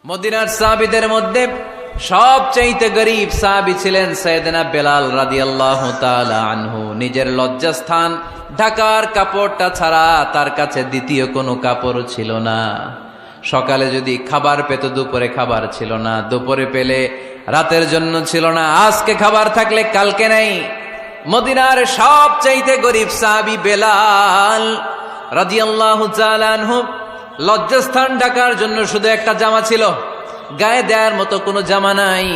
মদিনার সাহাবীদের মধ্যে সবচাইতে গরীব সাহাবী ছিলেন সাইয়েদনা বেলাল রাদিয়াল্লাহু তাআলা আনহু। নিজের লজ্জাস্থান ঢাকার কাপড়টা ছাড়া তার কাছে দ্বিতীয় কোনো কাপড় ছিল না। সকালে যদি খাবার পেত, দুপুরে খাবার ছিল না, দুপুরে পেলে রাতের জন্য ছিল না, আজকে খাবার থাকলে কালকে নেই। মদিনার সবচাইতে গরীব সাহাবী বেলাল রাদিয়াল্লাহু তাআলা আনহু, লজ্জাস্থান ঢাকার জন্য শুধু একটা জামা ছিল, গায়ে দেওয়ার মতো কোনো জামা নাই।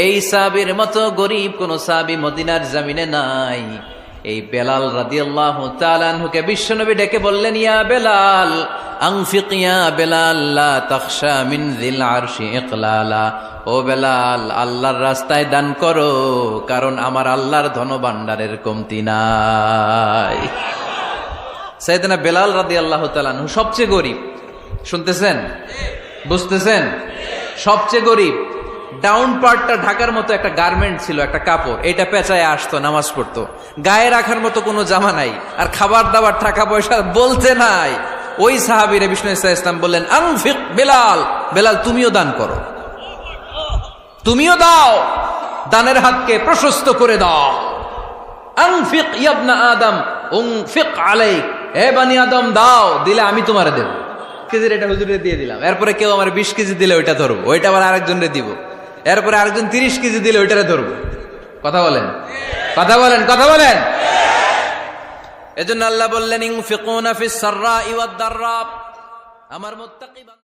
এই সাহাবীর মতো গরীব কোন সাহাবী মদিনার জমিনে নাই। এই বেলাল রাদিয়াল্লাহু তাআলা আনহুকে বিশ্বনবী ডেকে বললেন, ইয়া বেলাল আনফিক ইয়া বেলাল লা তাখশা মিন যিল আরশি ইকলালা। ও বেলাল, আল্লাহর রাস্তায় দান করো, কারণ আমার আল্লাহর ধনভাণ্ডারের কমতি নাই। সাইয়েদনা বেলাল রাদিয়াল্লাহু তাআলা আনহু সবচেয়ে গরীব। শুনতেছেন? বুঝতেছেন? সবচেয়ে গরীব। ডাউন পার্টটা ঢাকার মতো একটা গার্মেন্ট ছিল, একটা কাপড়, এটা পেঁচায় আসতো, নামাজ পড়তো। গায়ে রাখার মতো কোনো জামা নাই, আর খাবার দাবার টাকা পয়সা বলতে নাই। ওই সাহাবীরে বিষ্ণু ইসা ইসলাম বললেন, আনফিক বেলাল, বেলাল তুমিও দান করো, তুমিও দাও, দানের হাতকে প্রশস্ত করে দাও। আনফিক ইয়া আদম উনফিক আলাইক, হে বানি আদম দাও, দিলে আমি তোমারে দেব। কেজির এটা হুজুরে দিয়ে দিলাম, এরপরে কেউ আমার 20 কেজি দিলে ওইটা ধরবো, ওইটা আবার আরেকজনরে দিব, এরপরে আরেকজন 30 কেজি দিলে ওইটারে ধরবো। কথা বলেন, কথা বলেন, কথা বলেন। এজন্য আল্লাহ বললেন, ইনফিকুনা ফিস সাররাই ওয়াদ দাররা, আমার মুত্তাকি